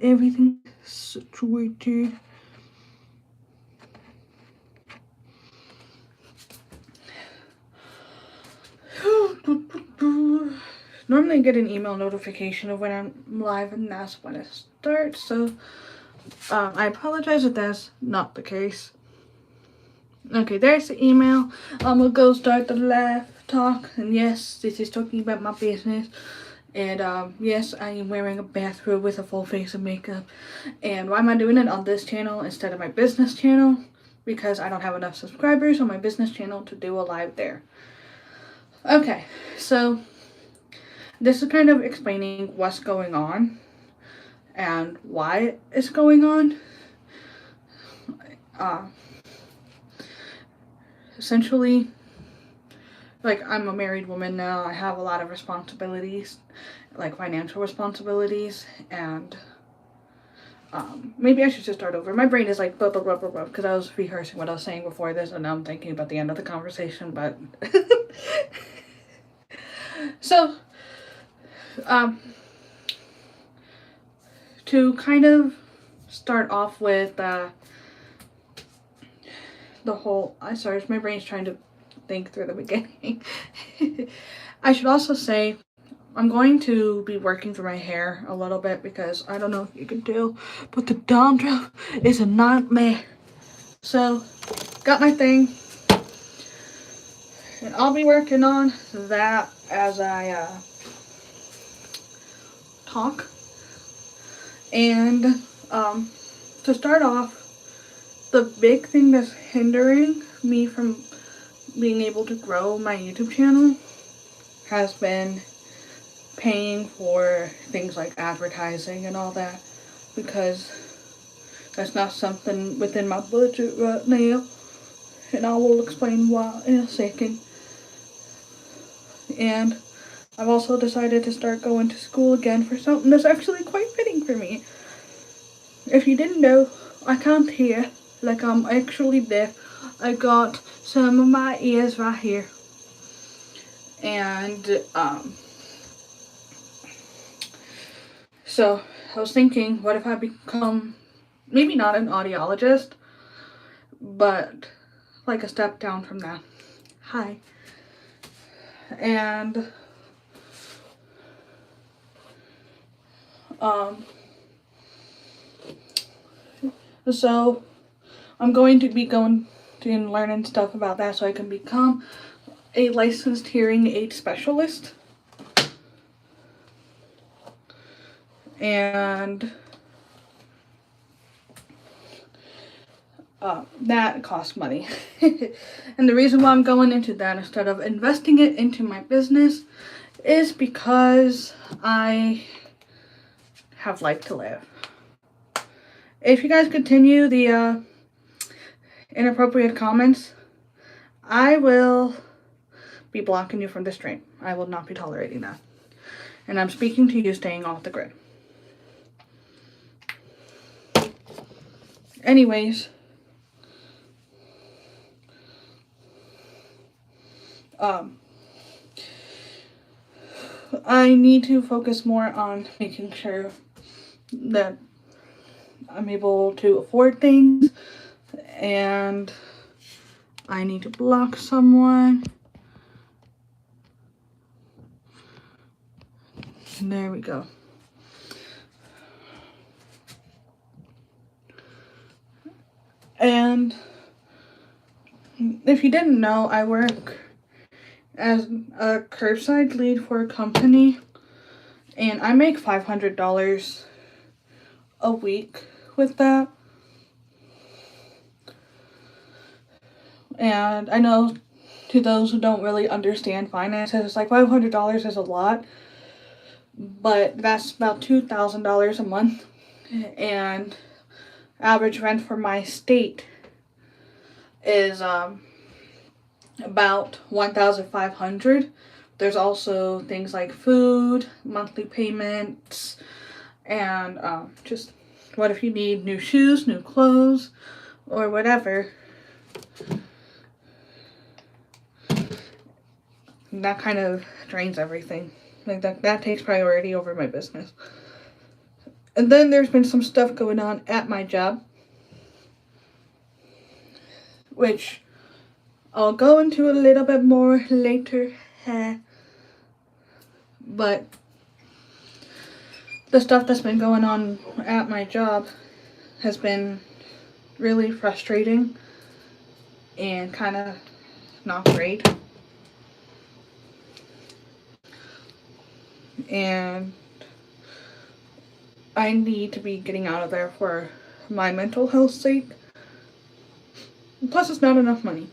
everything situated. Normally I get an email notification of when I'm live and that's when it starts, so I apologize if that's not the case. Okay, there's the email. We'll go start the live talk, and yes, this is talking about my business. And yes, I am wearing a bathrobe with a full face of makeup. And why am I doing it on this channel instead of my business channel? Because I don't have enough subscribers on my business channel to do a live there. Okay, so this is kind of explaining what's going on and why it's going on. Essentially, like, I'm a married woman now. I have a lot of responsibilities, like financial responsibilities, and maybe I should just start over. My brain is like blah blah blah blah blah because I was rehearsing what I was saying before this, and now I'm thinking about the end of the conversation. But so, to kind of start off with the whole. Sorry, my brain's trying to think through the beginning. I should also say I'm going to be working through my hair a little bit because I don't know if you can tell, but the dandruff is a nightmare. So, got my thing, and I'll be working on that as I talk. And to start off, the big thing that's hindering me from being able to grow my YouTube channel has been paying for things like advertising and all that, because that's not something within my budget right now, and I will explain why in a second. And I've also decided to start going to school again for something that's actually quite fitting for me. If you didn't know, I can't hear, like I'm actually deaf. I got some of my ears right here. And so I was thinking, what if I become maybe not an audiologist, but like a step down from that. Hi. And so I'm going to be going and learning stuff about that so I can become a licensed hearing aid specialist. And that costs money. And the reason why I'm going into that instead of investing it into my business is because I have life to live. If you guys continue the inappropriate comments, I will be blocking you from the stream. I will not be tolerating that. And I'm speaking to you staying off the grid. Anyways, I need to focus more on making sure that I'm able to afford things, and I need to block someone. And there we go. And if you didn't know, I work as a curbside lead for a company, and I make $500 a week with that. And I know to those who don't really understand finances, it's like $500 is a lot, but that's about $2,000 a month. And average rent for my state is about $1,500. There's also things like food, monthly payments, and just what if you need new shoes, new clothes, or whatever. That kind of drains everything. Like that takes priority over my business. And then there's been some stuff going on at my job, which I'll go into a little bit more later. But the stuff that's been going on at my job has been really frustrating and kind of not great. And I need to be getting out of there for my mental health's sake. Plus, it's not enough money.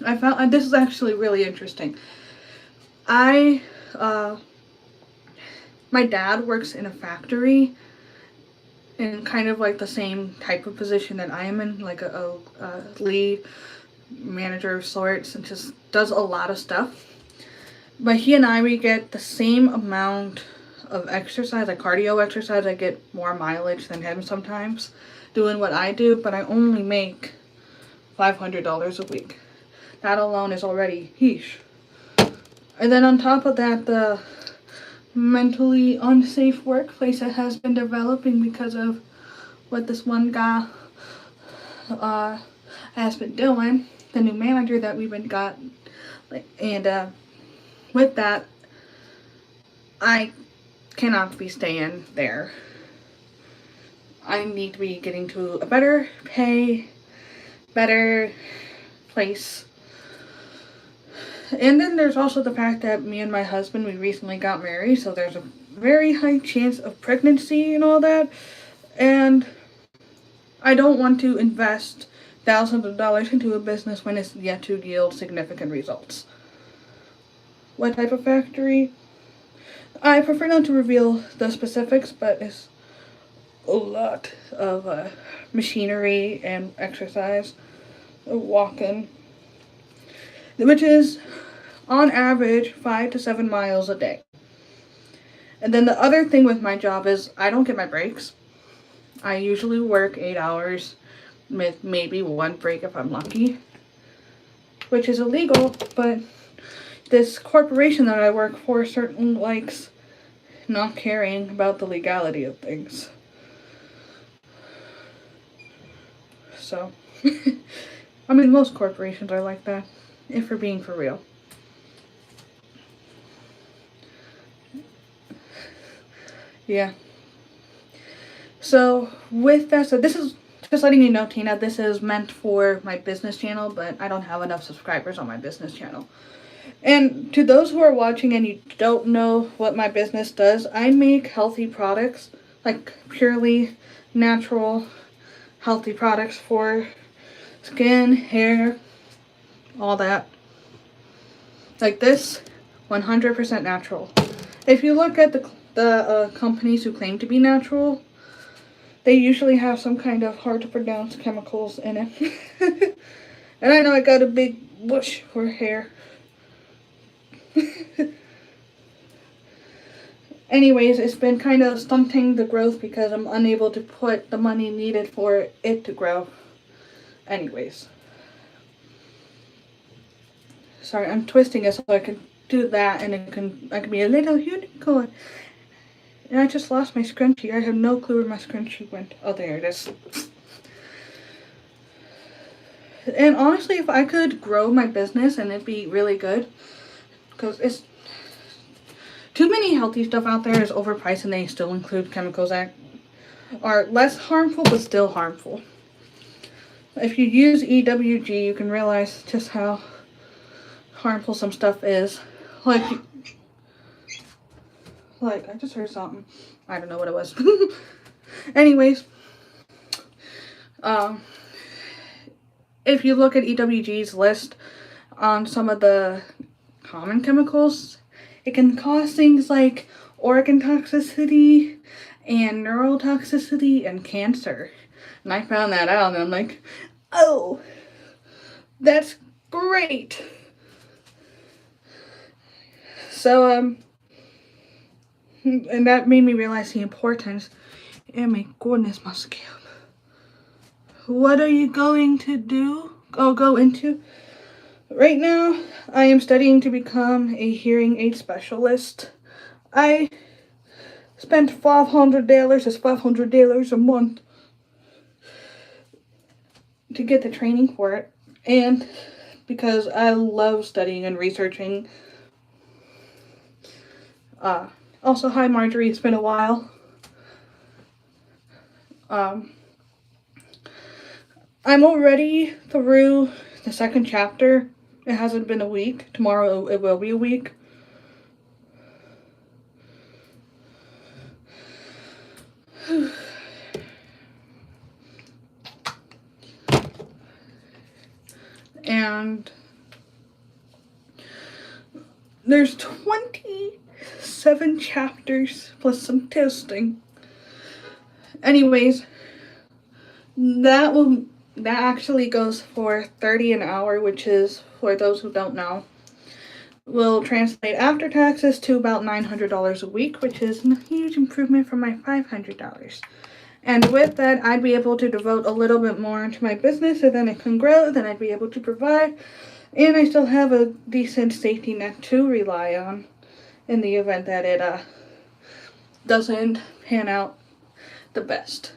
I found this is actually really interesting. My dad works in a factory in kind of like the same type of position that I am in, like a lead manager of sorts, and just does a lot of stuff. But he and I, we get the same amount of exercise, like cardio exercise. I get more mileage than him sometimes doing what I do, but I only make $500 a week. That alone is already heesh. And then on top of that, the mentally unsafe workplace that has been developing because of what this one guy has been doing, the new manager that we've been got, and with that, I cannot be staying there. I need to be getting to a better pay, better place. And then there's also the fact that me and my husband, we recently got married, so there's a very high chance of pregnancy and all that. And I don't want to invest thousands of dollars into a business when it's yet to yield significant results. What type of factory? I prefer not to reveal the specifics, but it's a lot of machinery and exercise, walking, which is on average 5 to 7 miles a day. And then the other thing with my job is I don't get my breaks. I usually work 8 hours with maybe one break if I'm lucky, which is illegal, but this corporation that I work for certainly likes not caring about the legality of things. So, I mean, most corporations are like that, if we're being for real. Yeah. So, with that said, this is just letting you know, Tina, this is meant for my business channel, but I don't have enough subscribers on my business channel. And to those who are watching and you don't know what my business does, I make healthy products, like purely natural, healthy products for skin, hair, all that. Like this, 100% natural. If you look at the companies who claim to be natural, they usually have some kind of hard to pronounce chemicals in it. And I know I got a big bush for hair. Anyways, it's been kind of stunting the growth because I'm unable to put the money needed for it to grow. Anyways. Sorry, I'm twisting it so I can do that and I can be a little unicorn. And I just lost my scrunchie. I have no clue where my scrunchie went. Oh, there it is. And honestly, if I could grow my business and it'd be really good, because it's too many healthy stuff out there is overpriced and they still include chemicals that are less harmful but still harmful. If you use EWG, you can realize just how harmful some stuff is. Like I just heard something. I don't know what it was. Anyways, if you look at EWG's list on some of the common chemicals, it can cause things like organ toxicity and neurotoxicity and cancer. And I found that out and I'm like, oh, that's great. So, and that made me realize the importance. Oh my goodness, my scalp. What are you going to do? Go into? Right now, I am studying to become a hearing aid specialist. I spent $500. That's $500 a month to get the training for it. And because I love studying and researching. Also, hi Marjorie, it's been a while. I'm already through the second chapter. It hasn't been a week. Tomorrow it will be a week. And there's 27 chapters plus some testing. Anyways, that actually goes for $30 an hour, which is, for those who don't know, will translate after taxes to about $900 a week, which is a huge improvement from my $500. And with that, I'd be able to devote a little bit more into my business, and then it can grow, then I'd be able to provide, and I still have a decent safety net to rely on in the event that it doesn't pan out the best.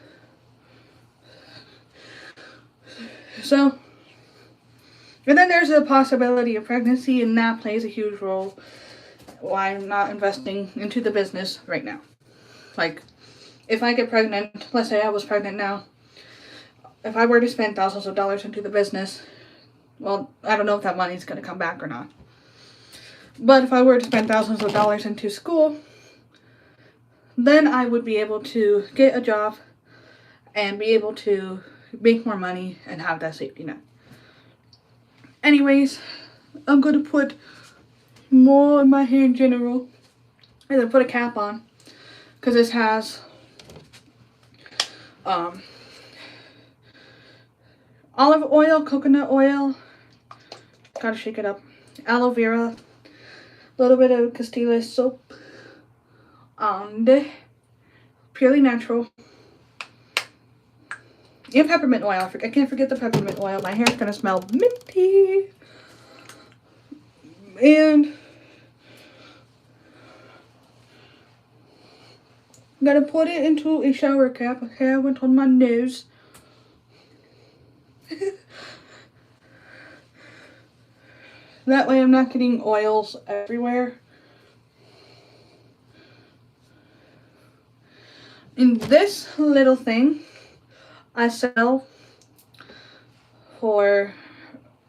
So, and then there's a possibility of pregnancy, and that plays a huge role why I'm not investing into the business right now. Like, if I get pregnant, let's say I was pregnant now, if I were to spend thousands of dollars into the business, well, I don't know if that money's going to come back or not. But if I were to spend thousands of dollars into school, then I would be able to get a job and be able to make more money and have that safety net. Anyways, I'm going to put more in my hair in general. And then put a cap on. Because this has olive oil, coconut oil. Gotta shake it up. Aloe vera. A little bit of Castile soap. And purely natural. And peppermint oil. I can't forget the peppermint oil. My hair's gonna smell minty. And I'm gonna put it into a shower cap. Okay, I went on my nose. That way I'm not getting oils everywhere. And this little thing I sell for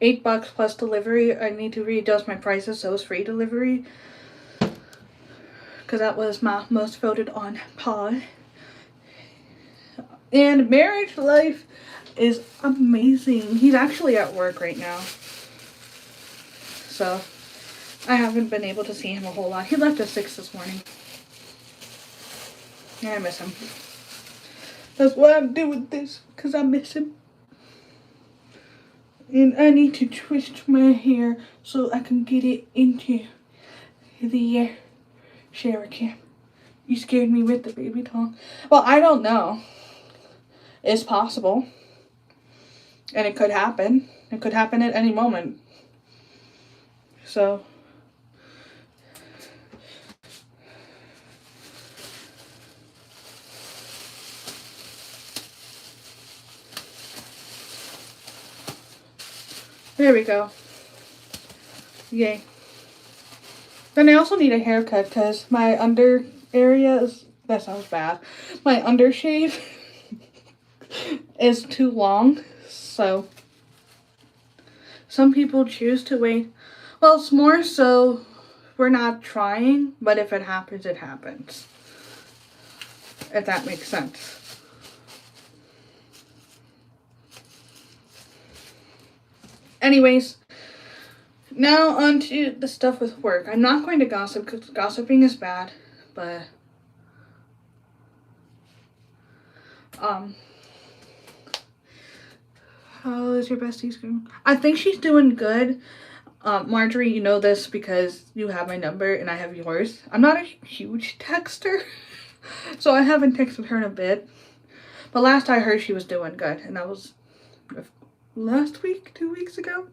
$8 plus delivery. I need to readjust my prices so it's free delivery, because that was my most voted on pod. And marriage life is amazing. He's actually at work right now, so I haven't been able to see him a whole lot. He left at 6 this morning. And I miss him. That's why I'm doing this, because I miss him. And I need to twist my hair so I can get it into the shower cap. You scared me with the baby tongue. Well, I don't know. It's possible. And it could happen. It could happen at any moment. So there we go. Yay. Then I also need a haircut because my under area is, that sounds bad, my undershave is too long. So some people choose to wait. Well, it's more so we're not trying, but if it happens, it happens. If that makes sense. Anyways, now on to the stuff with work. I'm not going to gossip because gossiping is bad, but how is your bestie doing? I think she's doing good. Marjorie, you know this because you have my number and I have yours. I'm not a huge texter, so I haven't texted her in a bit. But last I heard, she was doing good, and that was last week, 2 weeks ago.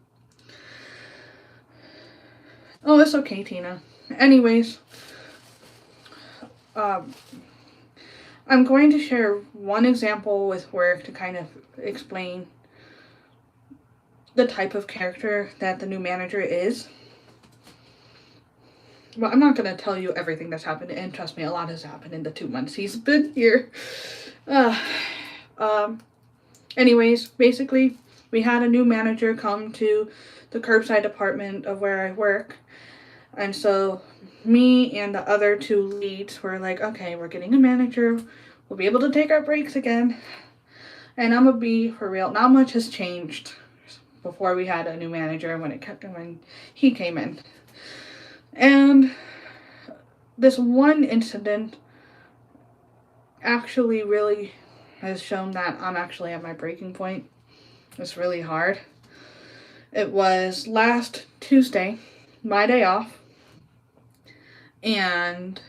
Oh, it's okay, Tina. Anyways, I'm going to share one example with work to kind of explain the type of character that the new manager is. Well, I'm not going to tell you everything that's happened, and trust me, a lot has happened in the 2 months he's been here. Anyways, basically, we had a new manager come to the curbside department of where I work. And so me and the other 2 leads were like, okay, we're getting a manager. We'll be able to take our breaks again. And I'm gonna be for real, not much has changed before we had a new manager when he came in. And this one incident actually really has shown that I'm actually at my breaking point. It's really hard. It was last Tuesday, my day off, and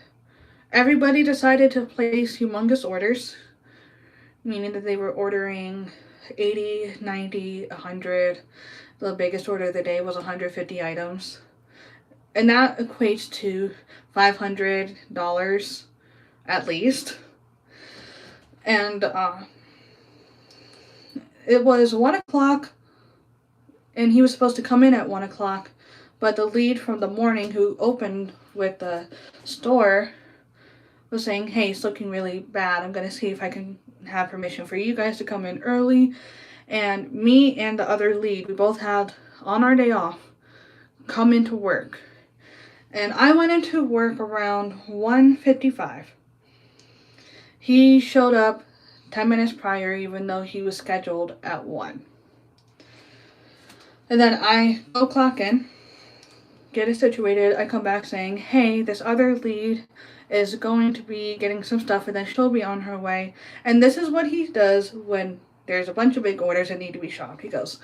everybody decided to place humongous orders, meaning that they were ordering 80, 90, 100. The biggest order of the day was 150 items. And that equates to $500 at least. And it was 1 o'clock, and he was supposed to come in at 1 o'clock, but the lead from the morning who opened with the store was saying, hey, it's looking really bad. I'm going to see if I can have permission for you guys to come in early. And me and the other lead, we both had, on our day off, come into work. And I went into work around 1:55. He showed up 10 minutes prior, even though he was scheduled at 1. And then I go clock in, get it situated. I come back saying, hey, this other lead is going to be getting some stuff, and then she'll be on her way. And this is what he does when there's a bunch of big orders that need to be shopped. He goes,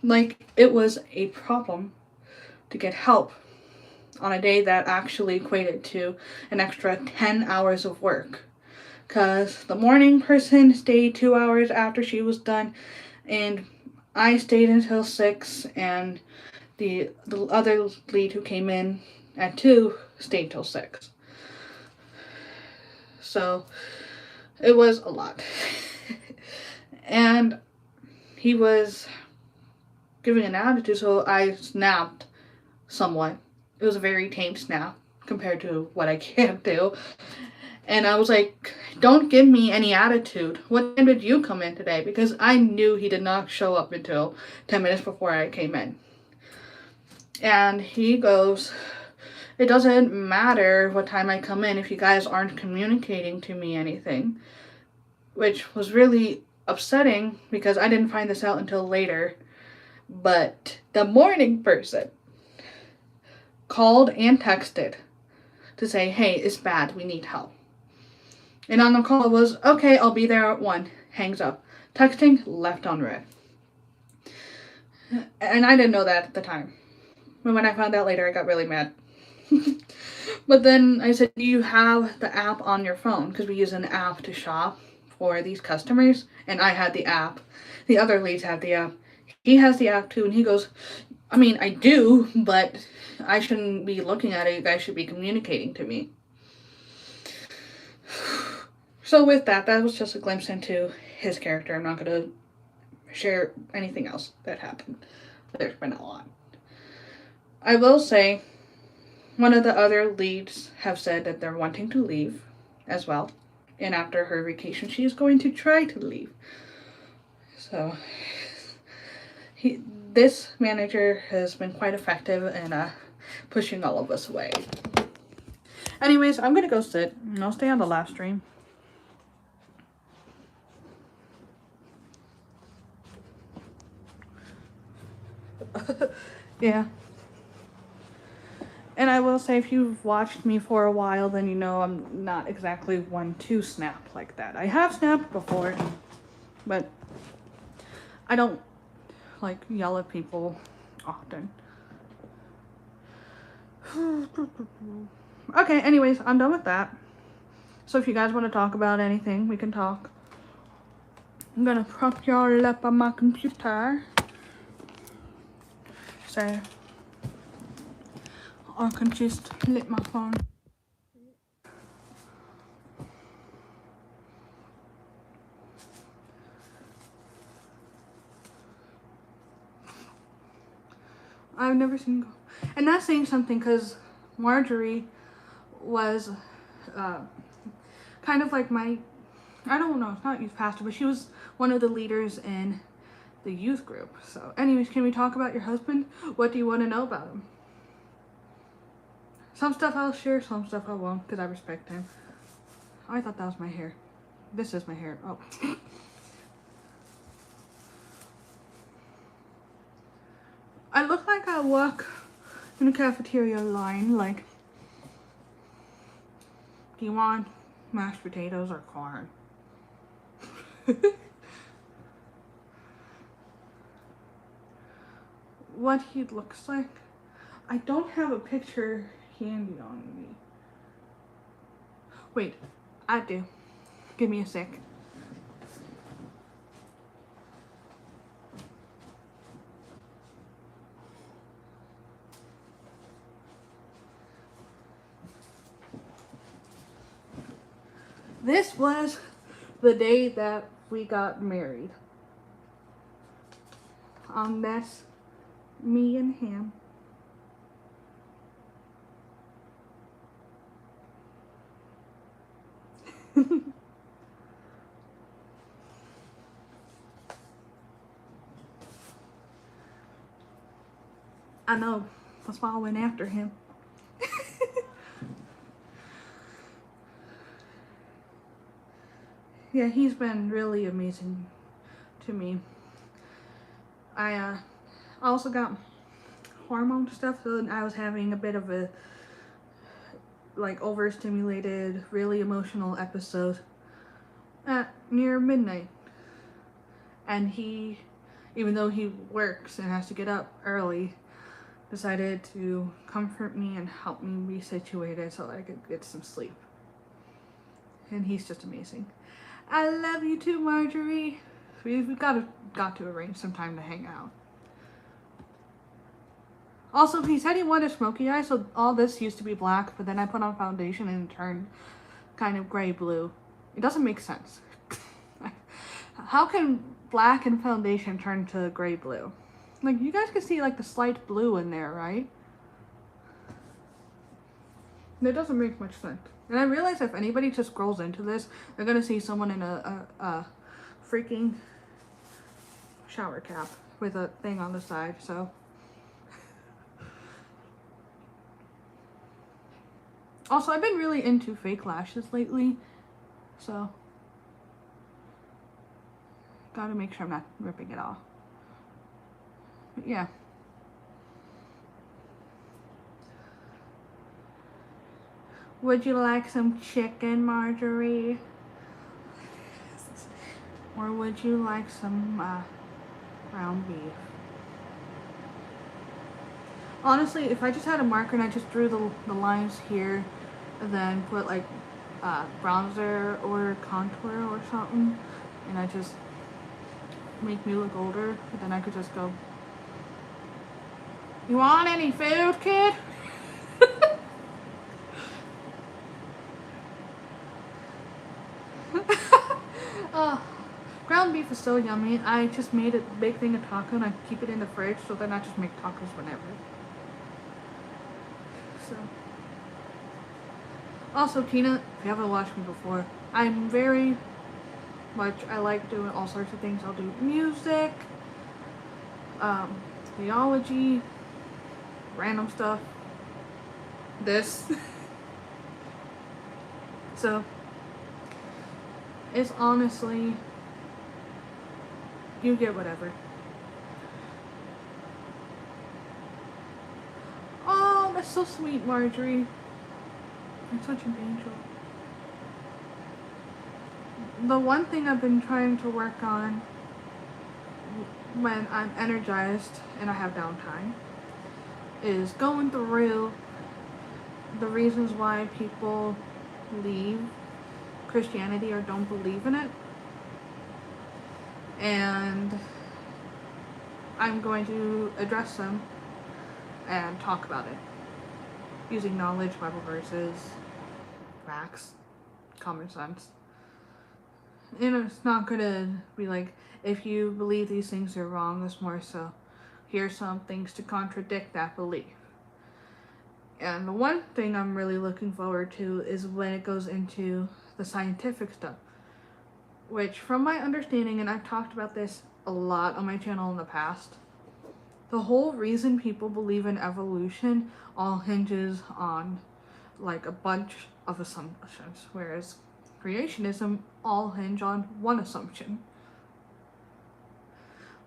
like it was a problem to get help on a day that actually equated to an extra 10 hours of work. Because the morning person stayed 2 hours after she was done, and I stayed until 6, and the other lead who came in at 2 stayed till 6. So it was a lot. And he was giving an attitude, so I snapped somewhat. It was a very tame snap compared to what I can't do. And I was like, don't give me any attitude. What time did you come in today? Because I knew he did not show up until 10 minutes before I came in. And he goes, it doesn't matter what time I come in if you guys aren't communicating to me anything. Which was really upsetting because I didn't find this out until later. But the morning person called and texted to say, hey, it's bad, we need help. And on the call it was, okay, I'll be there at 1. Hangs up. Texting, left on red. And I didn't know that at the time. But when I found out later, I got really mad. But then I said, do you have the app on your phone? Because we use an app to shop for these customers. And I had the app. The other leads had the app. He has the app too. And he goes, I mean, I do, but I shouldn't be looking at it. You guys should be communicating to me. So with that was just a glimpse into his character. I'm not going to share anything else that happened. There's been a lot. I will say, one of the other leads have said that they're wanting to leave as well. And after her vacation, she is going to try to leave. So, this manager has been quite effective in pushing all of us away. Anyways, I'm going to go sit and I'll stay on the live stream. Yeah. And I will say, if you've watched me for a while, then you know I'm not exactly one to snap like that. I have snapped before, but I don't like yell at people often. Okay, anyways, I'm done with that. So if you guys want to talk about anything, we can talk. I'm gonna prop y'all up on my computer. So I can just lit my phone. I've never seen, and that's saying something because Marjorie was kind of like my, I don't know, it's not youth pastor, but she was one of the leaders in the youth group. So anyways, can we talk about your husband? What do you want to know about him? Some stuff I'll share, some stuff I won't, because I respect him. Oh, I thought that was my hair. This is my hair. Oh. I look like I walk in a cafeteria line like, do you want mashed potatoes or corn? What he looks like? I don't have a picture handy on me. Wait, I do. Give me a sec. This was the day that we got married. That's me and him. I know, that's why I went after him. Yeah, he's been really amazing to me. I also got hormone stuff, so I was having a bit of a like overstimulated, really emotional episode at near midnight. And he, even though he works and has to get up early, decided to comfort me and help me be situated so I could get some sleep. And he's just amazing. I love you too, Marjorie. We've got to arrange some time to hang out. Also, he said he wanted smoky eye, so all this used to be black, but then I put on foundation and it turned kind of gray-blue. It doesn't make sense. How can black and foundation turn to gray-blue? Like, you guys can see, like, the slight blue in there, right? It doesn't make much sense. And I realize if anybody just scrolls into this, they're gonna see someone in a freaking shower cap with a thing on the side, so. Also, I've been really into fake lashes lately, so gotta make sure I'm not ripping it off. But yeah. Would you like some chicken, Marjorie? Or would you like some ground beef? Honestly, if I just had a marker and I just drew the lines here and then put like bronzer or contour or something, and I just make me look older, then I could just go, you want any food, kid? Ground beef is so yummy. I just made a big thing of taco and I keep it in the fridge, so then I just make tacos whenever. So. Also, Tina, if you haven't watched me before, I'm very much, I like doing all sorts of things. I'll do music, theology, random stuff, this. So, it's honestly, you get whatever. Oh, that's so sweet, Marjorie. You're such an angel. The one thing I've been trying to work on when I'm energized and I have downtime is going through the reasons why people leave Christianity or don't believe in it. And I'm going to address them and talk about it using knowledge, Bible verses, facts, common sense. You know, it's not gonna be like, if you believe these things are wrong. It's more so, here's some things to contradict that belief. And the one thing I'm really looking forward to is when it goes into the scientific stuff, which from my understanding, and I've talked about this a lot on my channel in the past, the whole reason people believe in evolution all hinges on like a bunch of assumptions, whereas creationism all hinge on one assumption.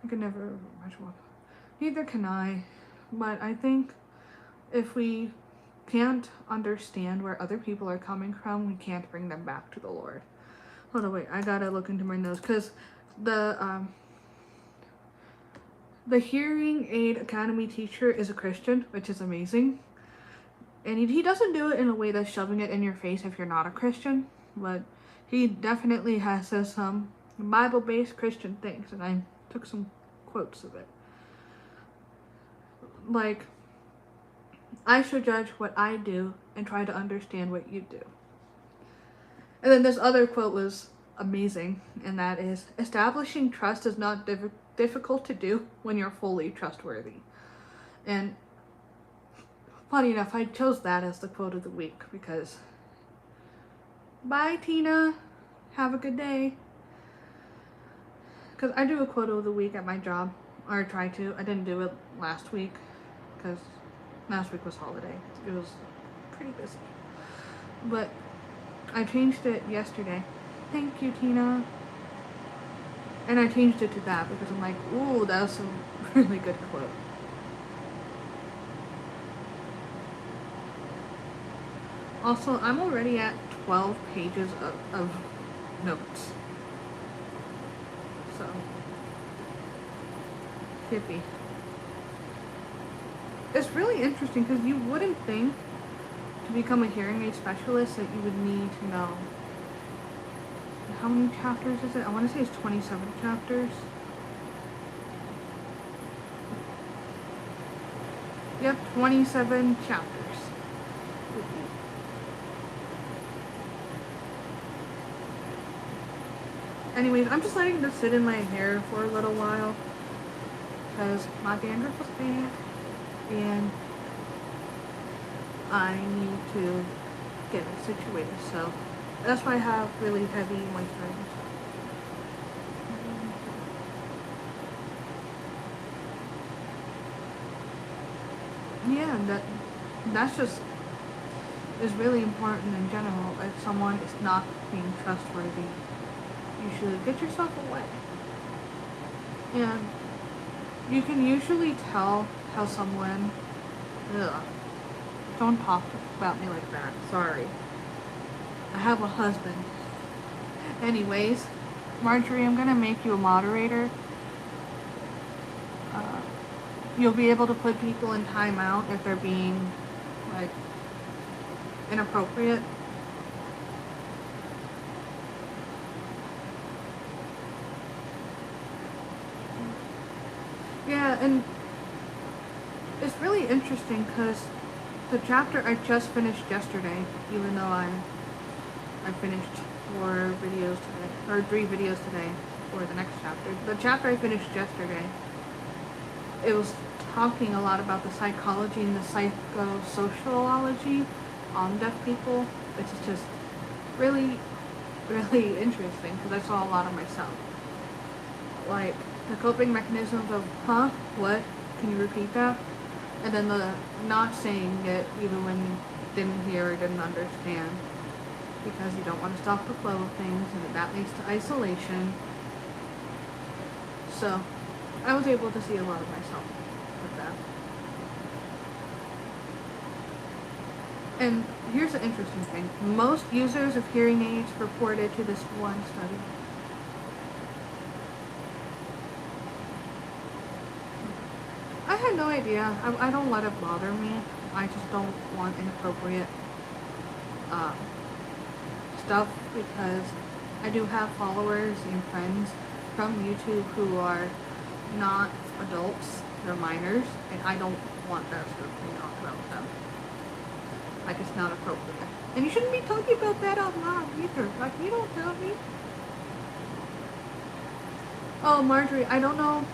I could never remember one. Neither can I, but I think if we can't understand where other people are coming from, we can't bring them back to the Lord. Hold on, wait, I gotta look into my notes, because the Hearing Aid Academy teacher is a Christian, which is amazing. And he doesn't do it in a way that's shoving it in your face if you're not a Christian, but he definitely has said some Bible-based Christian things, and I took some quotes of it. Like, I should judge what I do and try to understand what you do. And then this other quote was amazing, and that is, establishing trust is not difficult to do when you're fully trustworthy. And funny enough, I chose that as the quote of the week because, bye Tina, have a good day. Because I do a quote of the week at my job, or try to. I didn't do it last week because last week was holiday. It was pretty busy. But I changed it yesterday. Thank you, Tina. And I changed it to that because I'm like, ooh, that was a really good quote. Also, I'm already at 12 pages of notes. So, hippie. It's really interesting because you wouldn't think to become a hearing aid specialist that you would need to know. How many chapters is it? I want to say it's 27 chapters. Yep, 27 chapters. Anyways, I'm just letting this sit in my hair for a little while because my dandruff was bad and I need to get it situated. So that's why I have really heavy moisturizer. Yeah, that's just is really important in general. If someone is not being trustworthy, you should get yourself away. And you can usually tell how someone, don't talk about me like that, sorry. I have a husband. Anyways, Marjorie, I'm gonna make you a moderator. You'll be able to put people in timeout if they're being, like, inappropriate. Yeah, and it's really interesting because the chapter I just finished yesterday, even though I finished 4 videos today, or 3 videos today for the next chapter. The chapter I finished yesterday, it was talking a lot about the psychology and the psychosociology on deaf people, which is just really, really interesting because I saw a lot of myself. Like, the coping mechanisms of, huh, what, can you repeat that? And then the not saying it even when you didn't hear or didn't understand because you don't want to stop the flow of things, and that leads to isolation. So, I was able to see a lot of myself with that. And here's the interesting thing. Most users of hearing aids reported to this one study. I had no idea. I don't let it bother me. I just don't want inappropriate stuff because I do have followers and friends from YouTube who are not adults. They're minors, and I don't want that stuff being talked about them. Like, it's not appropriate. And you shouldn't be talking about that out loud either. Like, you don't tell me. Oh, Marjorie, I don't know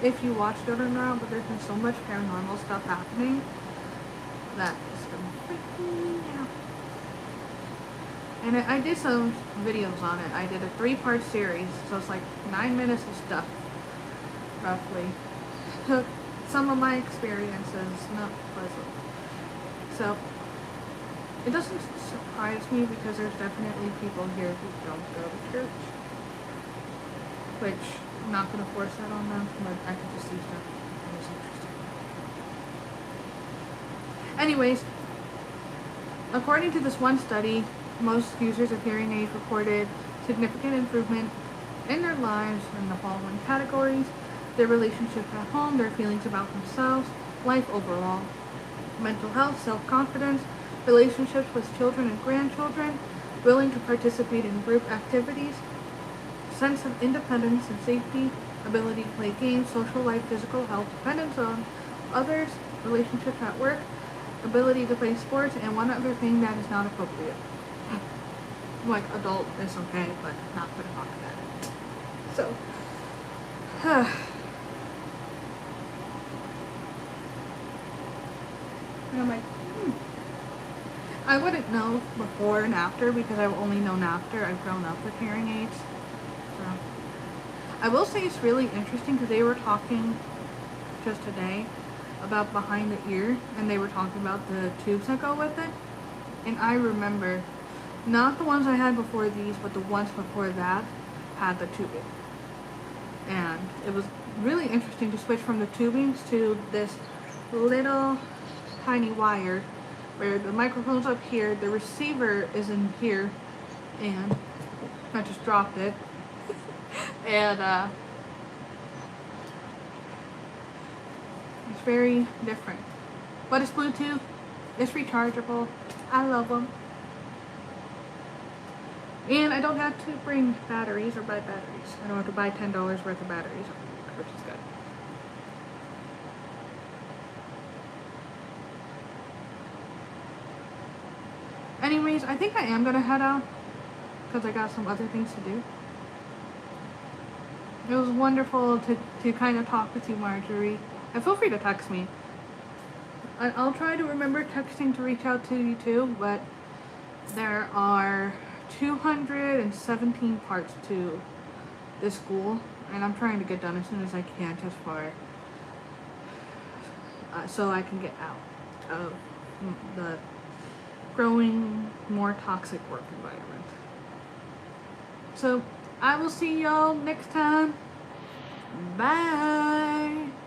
if you watch Good Underground, but there's been so much paranormal stuff happening that it's been freaking me out. And I did some videos on it. I did a 3-part series, so it's like 9 minutes of stuff, roughly. Took some of my experiences, not pleasant. So, it doesn't surprise me because there's definitely people here who don't go to church. Which, I'm not going to force that on them, but I can just see stuff that was interesting. Anyways, according to this one study, most users of hearing aids reported significant improvement in their lives in the following categories: their relationships at home, their feelings about themselves, life overall, mental health, self-confidence, relationships with children and grandchildren, willing to participate in group activities, sense of independence and safety, ability to play games, social life, physical health, dependence on others, relationships at work, ability to play sports, and one other thing that is not appropriate. Like, adult is okay, but not going to talk about it. So, and I'm like, I wouldn't know before and after because I've only known after I've grown up with hearing aids. So, I will say it's really interesting because they were talking just today about behind the ear, and they were talking about the tubes that go with it. And I remember, not the ones I had before these, but the ones before that had the tubing. And it was really interesting to switch from the tubings to this little tiny wire where the microphone's up here, the receiver is in here, and I just dropped it. And it's very different. But it's Bluetooth, it's rechargeable, I love them. And I don't have to bring batteries or buy batteries. I don't have to buy $10 worth of batteries, which is good. Anyways, I think I am going to head out because I got some other things to do. It was wonderful to kind of talk with you, Marjorie. And feel free to text me. I'll try to remember texting to reach out to you too, but there are 217 parts to this school, and I'm trying to get done as soon as I can, just for so I can get out of the growing more toxic work environment. So I will see y'all next time. Bye.